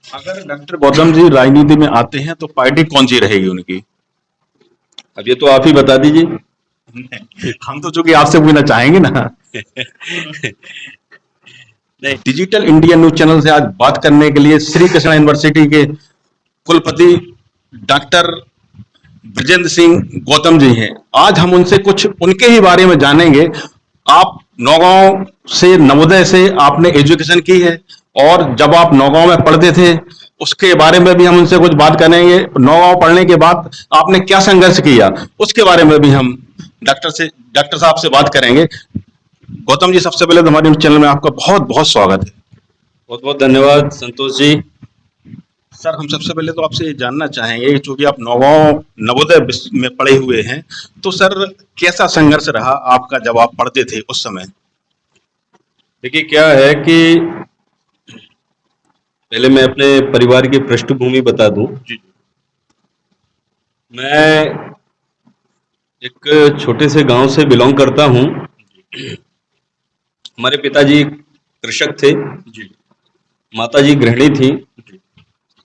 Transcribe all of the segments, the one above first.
अगर डॉक्टर गौतम जी राजनीति में आते हैं तो पार्टी कौन सी रहेगी उनकी? अब ये तो आप ही बता दीजिए। हम तो चूंकि आपसे पूछना चाहेंगे ना। नहीं। डिजिटल इंडिया न्यूज चैनल से आज बात करने के लिए श्री कृष्णा यूनिवर्सिटी के कुलपति डॉक्टर ब्रजेंद्र सिंह गौतम जी हैं। आज हम उनसे कुछ उनके ही बारे में जानेंगे। आप नौगांव से, नवोदय से आपने एजुकेशन की है, और जब आप नौगांव में पढ़ते थे उसके बारे में भी हम उनसे कुछ बात करेंगे। नौगांव पढ़ने के बाद आपने क्या संघर्ष किया उसके बारे में भी हम डॉक्टर साहब से बात करेंगे। गौतम जी, सबसे पहले तो हमारे चैनल में आपका बहुत बहुत स्वागत है। बहुत बहुत धन्यवाद संतोष जी। सर, हम सबसे पहले तो आपसे ये जानना चाहेंगे कि चूंकि आप नौगांव नवोदय में पढ़े हुए हैं, तो सर कैसा संघर्ष रहा आपका जब आप पढ़ते थे उस समय? देखिए, क्या है कि पहले मैं अपने परिवार की पृष्ठभूमि बता दूं। जी मैं एक छोटे से गांव से बिलोंग करता हूं। हमारे पिताजी कृषक थे, जी माताजी गृहिणी थी। जी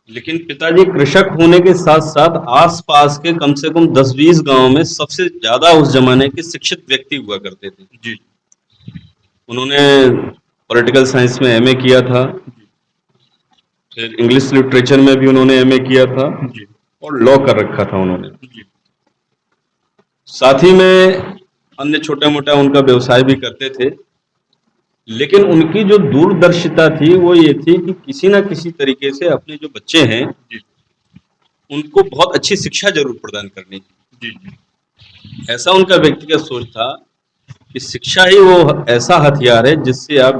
लेकिन पिताजी कृषक होने के साथ साथ आसपास के कम से कम 10-20 गांव में सबसे ज्यादा उस जमाने के शिक्षित व्यक्ति हुआ करते थे। जी उन्होंने पॉलिटिकल साइंस में एमए किया था, फिर इंग्लिश लिटरेचर में भी उन्होंने एमए किया था, जी और लॉ कर रखा था उन्होंने। जी साथ ही में अन्य छोटा मोटा उनका व्यवसाय भी करते थे। लेकिन उनकी जो दूरदर्शिता थी वो ये थी कि किसी ना किसी तरीके से अपने जो बच्चे हैं जी उनको बहुत अच्छी शिक्षा जरूर प्रदान करनी है। जी ऐसा उनका व्यक्तिगत सोच था कि शिक्षा ही वो ऐसा हथियार है जिससे आप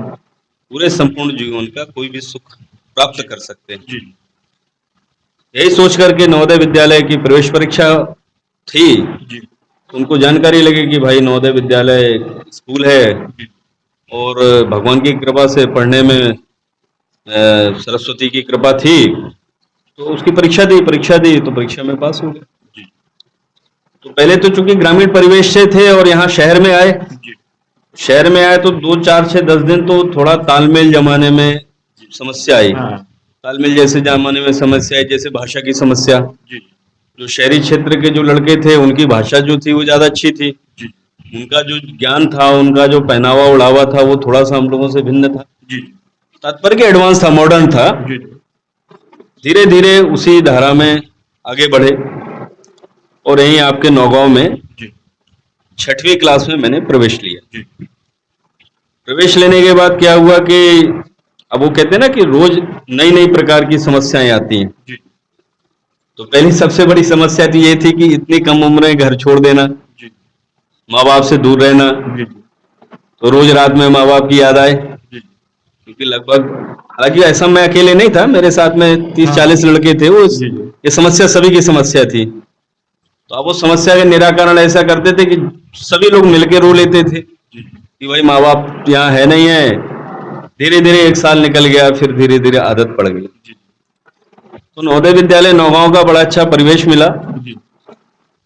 पूरे संपूर्ण जीवन का कोई भी सुख प्राप्त कर सकते हैं। जी यही सोच करके नवोदय विद्यालय की प्रवेश परीक्षा थी। जी उनको जानकारी लगी कि भाई नवोदय विद्यालय स्कूल है, जी और भगवान की कृपा से पढ़ने में सरस्वती की कृपा थी, तो उसकी परीक्षा दी तो परीक्षा में पास हो गए। जी तो पहले तो चूंकि ग्रामीण परिवेश से थे और यहाँ शहर में आए, जी तो 2, 4, 6, 10 दिन तो थोड़ा तालमेल जमाने में समस्या आई। हाँ तालमेल जैसे जमाने में समस्या आई, जैसे भाषा की समस्या। जी जो शहरी क्षेत्र के जो लड़के थे उनकी भाषा जो थी वो ज्यादा अच्छी थी, जी उनका जो ज्ञान था, उनका जो पहनावा उड़ावा था वो थोड़ा सा हम लोगों से भिन्न था, जी तात्पर्य कि एडवांस था, मॉडर्न था। जी धीरे धीरे उसी धारा में आगे बढ़े, और यहीं आपके नौगांव में जी 6वीं क्लास में मैंने प्रवेश लिया। जी प्रवेश लेने के बाद क्या हुआ कि अब वो कहते हैं ना कि रोज नई नई प्रकार की समस्याएं आती हैं। जी तो पहली सबसे बड़ी समस्या तो ये थी कि इतनी कम उम्र में घर छोड़ देना, जी माँ बाप से दूर रहना। जी तो रोज रात में माँ बाप की याद आए, जी क्योंकि लगभग, हालांकि ऐसा मैं अकेले नहीं था, मेरे साथ में 30-40 लड़के थे। वो जी ये समस्या सभी की समस्या थी। तो अब वो समस्या का निराकरण ऐसा करते थे कि सभी लोग मिलकर रो लेते थे कि भाई माँ बाप यहाँ है नहीं है। धीरे धीरे 1 साल निकल गया, फिर धीरे धीरे आदत पड़ गई। जी तो नवोदय विद्यालय नौगांव का बड़ा अच्छा परिवेश मिला, जी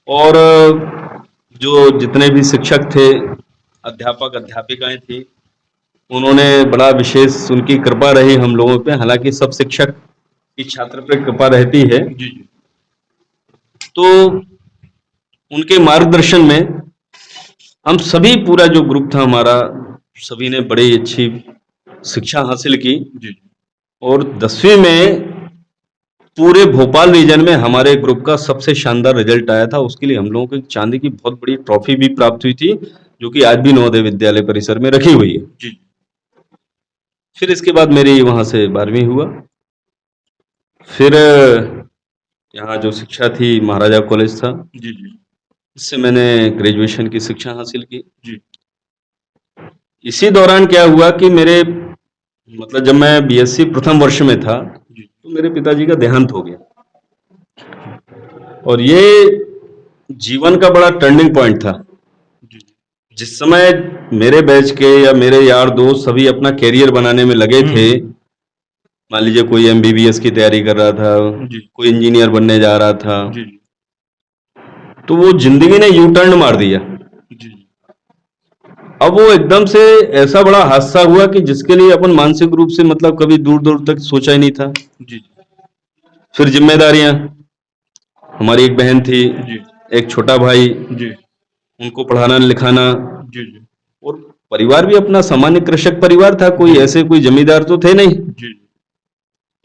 और जो जितने भी शिक्षक थे, अध्यापक अध्यापिकाएं थी, उन्होंने बड़ा विशेष, उनकी कृपा रही हम लोगों पे। हालांकि सब शिक्षक की छात्र पे कृपा रहती है। जी तो उनके मार्गदर्शन में हम सभी, पूरा जो ग्रुप था हमारा, सभी ने बड़ी अच्छी शिक्षा हासिल की। जी और 10वीं में पूरे भोपाल रीजन में हमारे ग्रुप का सबसे शानदार रिजल्ट आया था। उसके लिए हम लोगों को एक चांदी की बहुत बड़ी ट्रॉफी भी प्राप्त हुई थी, जो कि आज भी नवोदय विद्यालय परिसर में रखी हुई है। जी फिर इसके बाद मेरी वहां से 12वीं हुआ। फिर यहाँ जो शिक्षा थी, महाराजा कॉलेज था, जी जी इससे मैंने ग्रेजुएशन की शिक्षा हासिल की। जी इसी दौरान क्या हुआ कि मेरे, मतलब जब मैं बीएससी प्रथम वर्ष में था, जी तो मेरे पिताजी का देहांत हो गया। और ये जीवन का बड़ा टर्निंग पॉइंट था। जी जिस समय मेरे बैच के या मेरे यार दोस्त सभी अपना कैरियर बनाने में लगे थे, मान लीजिए कोई एमबीबीएस की तैयारी कर रहा था, जी कोई इंजीनियर बनने जा रहा था, जी तो वो जिंदगी ने यू टर्न मार दिया। जी अब वो एकदम से ऐसा बड़ा हादसा हुआ कि जिसके लिए अपन मानसिक रूप से, मतलब कभी दूर दूर तक सोचा ही नहीं था। जी फिर जिम्मेदारियां, हमारी एक बहन थी, जी एक छोटा भाई, जी उनको पढ़ाना लिखाना, जी जी और परिवार भी अपना सामान्य कृषक परिवार था, कोई ऐसे कोई जमींदार तो थे नहीं। जी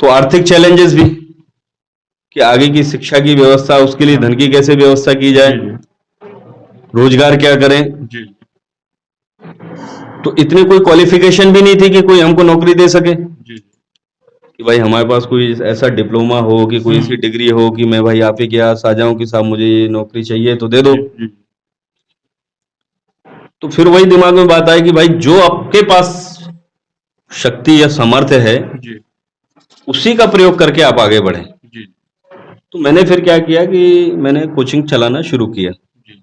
तो आर्थिक चैलेंजेस भी कि आगे की शिक्षा की व्यवस्था, उसके लिए धन की कैसे व्यवस्था की जाए, रोजगार क्या करें। जी तो इतनी कोई क्वालिफिकेशन भी नहीं थी कि कोई हमको नौकरी दे सके, जी कि भाई हमारे पास कोई ऐसा डिप्लोमा हो कि कोई ऐसी डिग्री हो कि मैं भाई आप ही के पास आ जाऊं कि साहब मुझे ये नौकरी चाहिए तो दे दो। जी तो फिर वही दिमाग में बात आई कि भाई जो आपके पास शक्ति या सामर्थ्य है जी उसी का प्रयोग करके आप आगे बढ़ें। जी तो मैंने फिर क्या किया कि मैंने कोचिंग चलाना शुरू किया। जी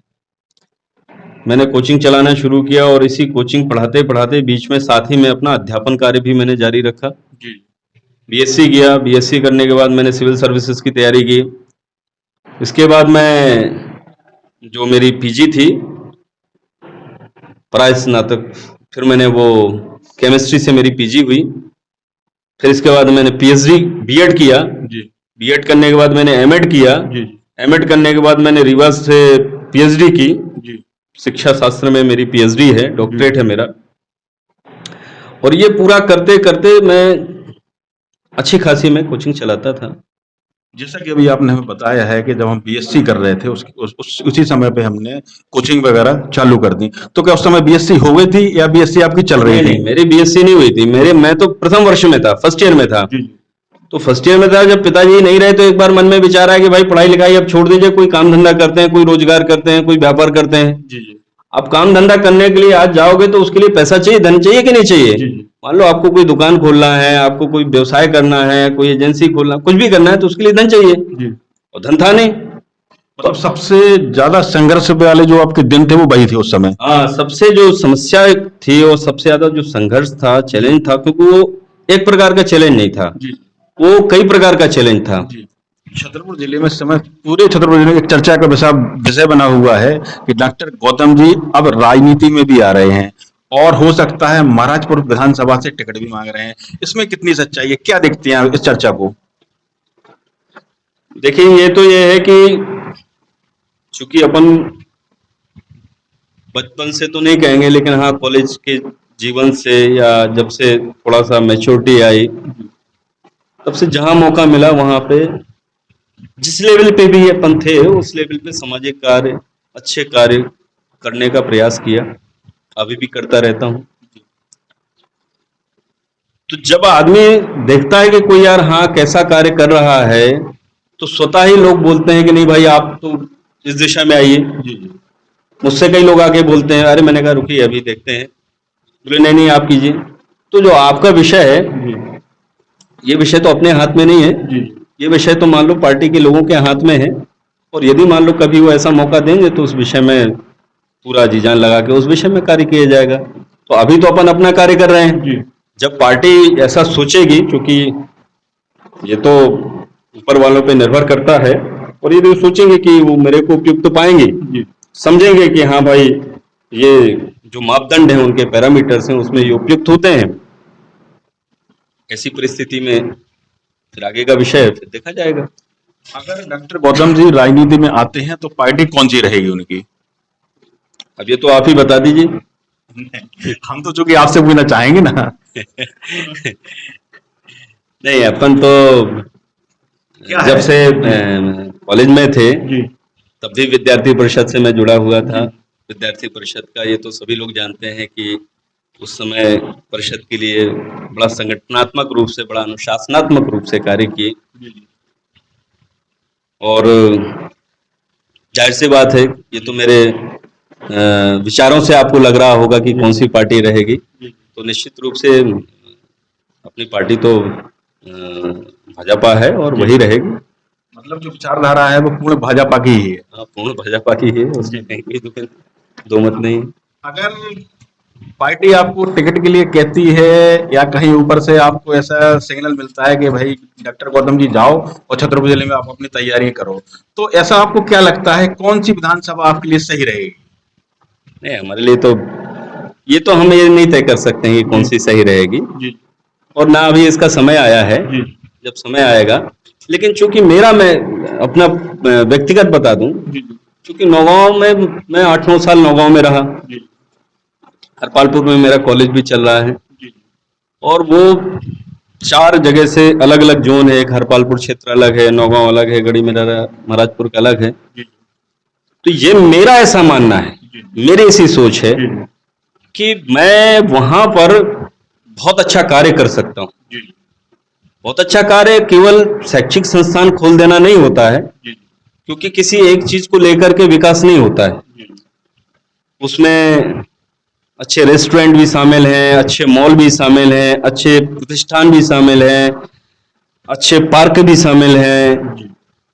मैंने कोचिंग चलाना शुरू किया और इसी कोचिंग पढ़ाते पढ़ाते बीच में साथ ही में अपना अध्यापन कार्य भी मैंने जारी रखा। जी बीएससी किया, बीएससी करने के बाद मैंने सिविल सर्विसेज की तैयारी की। इसके बाद मैं जो मेरी पीजी थी प्राय स्नातक, फिर मैंने वो केमिस्ट्री से मेरी पीजी हुई। फिर इसके बाद मैंने पीएचडी बीएड किया। जी बीएड करने के बाद मैंने एमएड किया। जी एमएड करने के बाद मैंने रिवर्स से पीएचडी की। जी शिक्षा शास्त्र में मेरी पीएचडी है, डॉक्टरेट है मेरा। और ये पूरा करते करते मैं अच्छी खासी मैं कोचिंग चलाता था। जैसा कि अभी आपने हमें बताया है कि जब हम बीएससी कर रहे थे उसी समय पे हमने कोचिंग वगैरह चालू कर दी, तो क्या उस समय बीएससी हो गई थी या बीएससी आपकी चल रही नहीं, थी? मेरी बीएससी नहीं हुई थी। मैं तो प्रथम वर्ष में था, फर्स्ट ईयर में था। जी तो फर्स्ट ईयर में था, जब पिताजी नहीं रहे तो एक बार मन में विचार आया कि भाई पढ़ाई लिखाई अब छोड़ दीजिए, कोई काम धंधा करते हैं, कोई रोजगार करते हैं, कोई व्यापार करते हैं। जी जी आप काम धंधा करने के लिए आज जाओगे तो उसके लिए पैसा चाहिए, धन चाहिए कि नहीं चाहिए। जी जी मान लो आपको कोई दुकान खोलना है, आपको कोई व्यवसाय करना है, कोई एजेंसी खोलना, कुछ भी करना है तो उसके लिए धन चाहिए, जी और धन था नहीं। मतलब सबसे ज्यादा संघर्ष वाले जो आपके दिन थे वो वही थे उस समय? हाँ, सबसे जो समस्या थी और सबसे ज्यादा जो संघर्ष था, चैलेंज था, क्योंकि वो एक प्रकार का चैलेंज नहीं था, जी वो कई प्रकार का चैलेंज था। जी छतरपुर जिले में इस समय पूरे छतरपुर जिले में एक चर्चा का विषय बना हुआ है कि डॉक्टर गौतम जी अब राजनीति में भी आ रहे हैं और हो सकता है महाराजपुर विधानसभा से टिकट भी मांग रहे हैं। इसमें कितनी सच्चाई है, क्या देखते हैं आप इस चर्चा को? देखिए, ये है कि चूंकि अपन बचपन से तो नहीं कहेंगे, लेकिन हाँ कॉलेज के जीवन से या जब से थोड़ा सा मैच्योरिटी आई, तब से जहां मौका मिला वहां पे जिस लेवल पे भी अपन थे उस लेवल पे सामाजिक कार्य, अच्छे कार्य करने का प्रयास किया, अभी भी करता रहता हूँ। तो जब आदमी देखता है कि कोई यार हाँ कैसा कार्य कर रहा है, तो स्वतः ही लोग बोलते हैं कि नहीं भाई आप तो इस दिशा में आइए। जी जी मुझसे कई लोग आके बोलते हैं, अरे मैंने कहा रुकिए अभी देखते हैं, बोले नहीं नहीं आप कीजिए। तो जो आपका विषय है, ये विषय तो अपने हाथ में नहीं है, जी ये विषय तो मान लो पार्टी के लोगों के हाथ में है, और यदि मान लो कभी वो ऐसा मौका देंगे तो उस विषय में पूरा जी जान लगा के उस विषय में कार्य किया जाएगा। तो अभी तो अपन अपना कार्य कर रहे हैं। जी जब पार्टी ऐसा सोचेगी, क्योंकि ये तो ऊपर वालों पे निर्भर करता है, और यदि वो सोचेंगे कि वो मेरे को उपयुक्त पाएंगे, जी समझेंगे कि हाँ भाई ये जो मापदंड है उनके पैरामीटर्स हैं उसमें ये उपयुक्त होते हैं, ऐसी परिस्थिति में फिर आगे का विषय फिर देखा जाएगा। अगर डॉक्टर गौतम जी राजनीति में आते हैं तो पार्टी कौन सी रहेगी उनकी? अब ये तो आप ही बता दीजिए। हम तो चूंकि आपसे पूछना चाहेंगे ना। नहीं, अपन तो क्या जब है? से कॉलेज में थे जी तब भी विद्यार्थी परिषद से मैं जुड़ा हुआ था। विद्यार्थी परिषद का ये तो सभी लोग जानते हैं कि उस समय परिषद के लिए बड़ा संगठनात्मक रूप से, बड़ा अनुशासनात्मक रूप से कार्य किए, और जाहिर सी बात है ये तो मेरे विचारों से आपको लग रहा होगा कि कौन सी पार्टी रहेगी, तो निश्चित रूप से अपनी पार्टी तो भाजपा है और वही रहेगी। मतलब जो विचारधारा है वो पूर्ण भाजपा की ही है। हाँ, पूर्ण भाजपा की है, उसमें कहीं कोई दो मत नहीं। अगर पार्टी आपको टिकट के लिए कहती है या कहीं ऊपर से आपको ऐसा सिग्नल मिलता है कि भाई डॉक्टर गौतम जी जाओ और छतरपुर जिले में आप अपनी तैयारी करो, तो ऐसा आपको क्या लगता है कौन सी विधानसभा आपके लिए सही रहेगी? नहीं, हमारे लिए तो ये तो हम ये नहीं तय कर सकते हैं कि कौन सी सही रहेगी, जी और ना अभी इसका समय आया है। जी जब समय आएगा लेकिन चूंकि मैं अपना व्यक्तिगत बता दूं, जी जी क्योंकि नौगांव में मैं 8-9 साल नौगांव में रहा, जी हरपालपुर में मेरा कॉलेज भी चल रहा है, जी और वो 4 जगह से अलग अलग जोन है, एक हरपालपुर क्षेत्र अलग है, नौगांव अलग है, गढ़ी महाराजपुर का अलग है। जी तो ये मेरा ऐसा मानना है, जी मेरी ऐसी सोच है जी कि मैं वहां पर बहुत अच्छा कार्य कर सकता हूँ। जी बहुत अच्छा कार्य केवल शैक्षिक संस्थान खोल देना नहीं होता है, जी क्योंकि किसी एक चीज को लेकर के विकास नहीं होता है। जी उसमें अच्छे रेस्टोरेंट भी शामिल हैं, अच्छे मॉल भी शामिल हैं, अच्छे प्रतिष्ठान भी शामिल हैं, अच्छे पार्क भी शामिल हैं, जी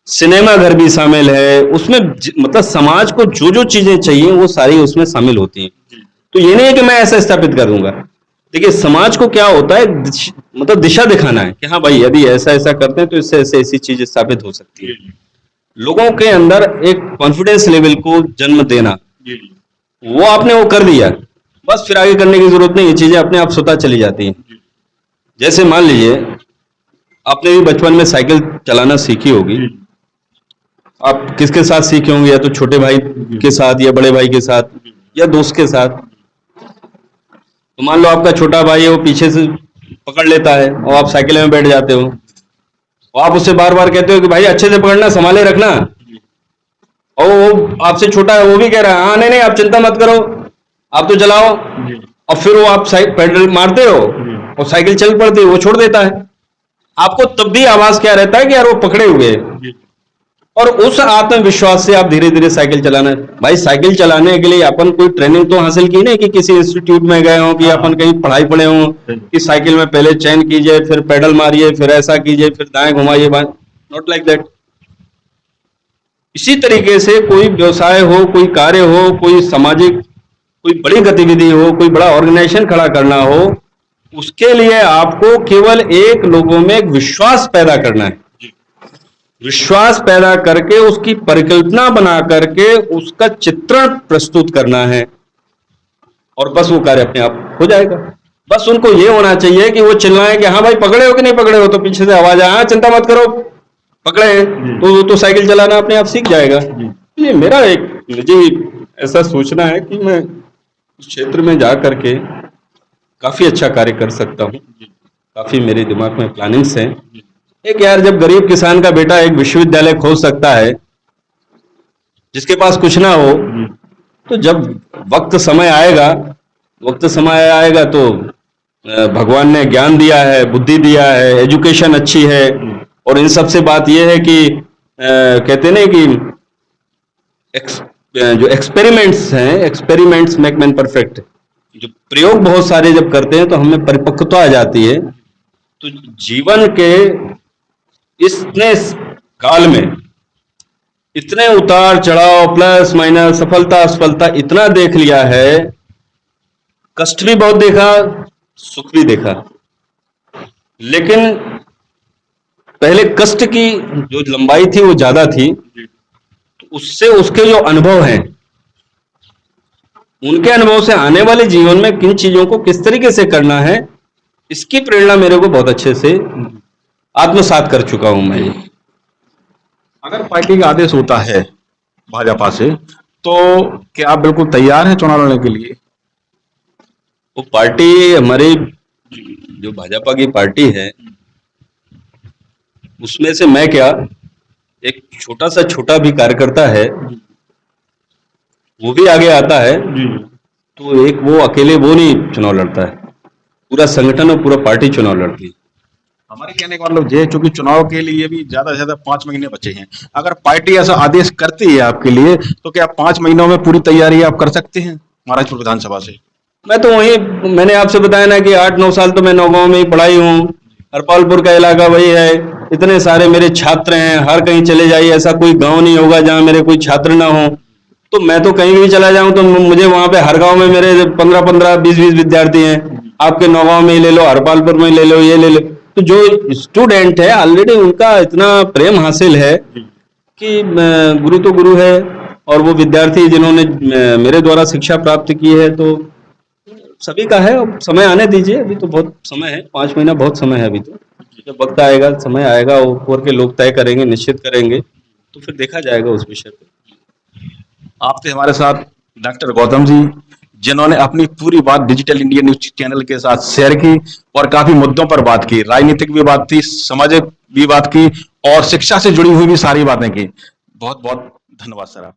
सिनेमा घर भी शामिल है। उसमें मतलब समाज को जो जो चीजें चाहिए वो सारी उसमें शामिल होती हैं। जी तो ये नहीं है कि मैं ऐसा स्थापित कर दूंगा। देखिए, समाज को क्या होता है, मतलब दिशा दिखाना है कि हाँ भाई, यदि ऐसा ऐसा करते हैं तो इससे ऐसे ऐसी चीजें स्थापित हो सकती है। जी लोगों के अंदर एक कॉन्फिडेंस लेवल को जन्म देना, जी वो आपने वो कर दिया, बस फिर आगे करने की जरूरत नहीं, ये चीजें अपने आप स्वतः चली जाती हैं। जी जैसे मान लीजिए, आपने भी बचपन में साइकिल चलाना सीखी होगी। जी आप किसके साथ सीखे होंगे? या तो छोटे भाई के साथ, या बड़े भाई के साथ, या दोस्त के साथ। तो मान लो आपका छोटा भाई है, वो पीछे से पकड़ लेता है और आप साइकिल में बैठ जाते हो, और आप उससे बार बार कहते हो कि भाई अच्छे से पकड़ना, संभाले रखना, और वो आपसे छोटा है, वो भी कह रहा है हाँ नहीं नहीं आप चिंता मत करो, आप तो चलाओ। और फिर वो आप पेडल मारते हो और साइकिल चल पड़ती है, वो छोड़ देता है। आपको तब भी आवाज क्या रहता है कि यार वो पकड़े हुए है। और उस आत्मविश्वास से आप धीरे धीरे साइकिल चलाना। भाई, साइकिल चलाने के लिए अपन कोई ट्रेनिंग तो हासिल की नहीं कि किसी इंस्टीट्यूट में गए हो, कि अपन कहीं पढ़ाई पढ़े हो कि साइकिल में पहले चेन कीजिए, फिर पेडल मारिए, फिर ऐसा कीजिए, फिर दाएं घुमाइए बाएं। Not like that. इसी तरीके से कोई व्यवसाय हो, कोई कार्य हो, कोई सामाजिक कोई बड़ी गतिविधि हो, कोई बड़ा ऑर्गेनाइजेशन खड़ा करना हो, उसके लिए आपको केवल एक लोगों में एक विश्वास पैदा करना है। विश्वास पैदा करके उसकी परिकल्पना बना करके उसका चित्रण प्रस्तुत करना है, और बस वो कार्य अपने आप हो जाएगा। बस उनको ये होना चाहिए कि वो चिल्लाएं कि हाँ भाई पकड़े हो कि नहीं पकड़े हो, तो पीछे से आवाज आए हाँ चिंता मत करो पकड़े हैं, तो साइकिल चलाना अपने आप सीख जाएगा। ये मेरा एक निजी ऐसा सोचना है कि मैं उस क्षेत्र में जा करके काफी अच्छा कार्य कर सकता हूँ। काफी मेरे दिमाग में प्लानिंग्स हैं। एक यार, जब गरीब किसान का बेटा एक विश्वविद्यालय खोल सकता है, जिसके पास कुछ ना हो, तो जब वक्त समय आएगा तो भगवान ने ज्ञान दिया है, बुद्धि दिया है, एजुकेशन अच्छी है, और इन सबसे बात यह है कि कहते हैं ना कि जो एक्सपेरिमेंट्स हैं, एक्सपेरिमेंट्स मेक मैन परफेक्ट। जो प्रयोग बहुत सारे जब करते हैं तो हमें परिपक्वता आ जाती है। तो जीवन के इतने काल में इतने उतार चढ़ाव, प्लस माइनस, सफलता असफलता इतना देख लिया है, कष्ट भी बहुत देखा, सुख भी देखा। लेकिन पहले कष्ट की जो लंबाई थी वो ज्यादा थी, उससे उसके जो अनुभव हैं, उनके अनुभव से आने वाले जीवन में किन चीजों को किस तरीके से करना है, इसकी प्रेरणा मेरे को बहुत अच्छे से आत्मसात कर चुका हूं मैं। अगर पार्टी का आदेश होता है भाजपा से, तो क्या आप बिल्कुल तैयार हैं चुनाव लड़ने के लिए? वो पार्टी हमारी जो भाजपा की पार्टी है, उसमें से मैं क्या, एक छोटा भी कार्यकर्ता है, वो भी आगे आता है। तो एक वो अकेले वो नहीं चुनाव लड़ता है, पूरा संगठन और पूरा पार्टी चुनाव लड़ती है। हमारे कहने का मतलब ये है, चूंकि चुनाव के लिए भी ज्यादा से ज्यादा 5 महीने बचे हैं, अगर पार्टी ऐसा आदेश करती है आपके लिए, तो क्या 5 महीनों में पूरी तैयारी आप कर सकते हैं महाराजपुर विधानसभा से? मैं तो मैंने आपसे बताया ना कि 8-9 साल तो मैं नौगांव में ही पढ़ाई हूँ। हरपालपुर का इलाका वही है, इतने सारे मेरे छात्र हैं, हर कहीं चले जाइए, ऐसा कोई गांव नहीं होगा जहां मेरे कोई छात्र ना हो। तो मैं तो कहीं भी चला जाऊं तो मुझे वहां पे हर गांव में मेरे 15-15, 20-20 विद्यार्थी हैं। आपके नौगांव में ही ले लो, हरपालपुर में ले लो, ये ले लो। तो जो स्टूडेंट है ऑलरेडी उनका इतना प्रेम हासिल है कि गुरु तो गुरु है, और वो विद्यार्थी जिन्होंने मेरे द्वारा शिक्षा प्राप्त की है, तो सभी का है। अब समय आने दीजिए, अभी तो बहुत समय है, 5 महीना बहुत समय है अभी तो। जब वक्त आएगा, समय आएगा, ऊपर के लोग तय करेंगे, निश्चित करेंगे, तो फिर देखा जाएगा उस विषय पे। आप थे हमारे साथ डॉक्टर गौतम जी, जिन्होंने अपनी पूरी बात डिजिटल इंडिया न्यूज चैनल के साथ शेयर की और काफी मुद्दों पर बात की, राजनीतिक भी बात थी, सामाजिक भी बात की और शिक्षा से जुड़ी हुई भी सारी बातें की। बहुत बहुत धन्यवाद सर। आप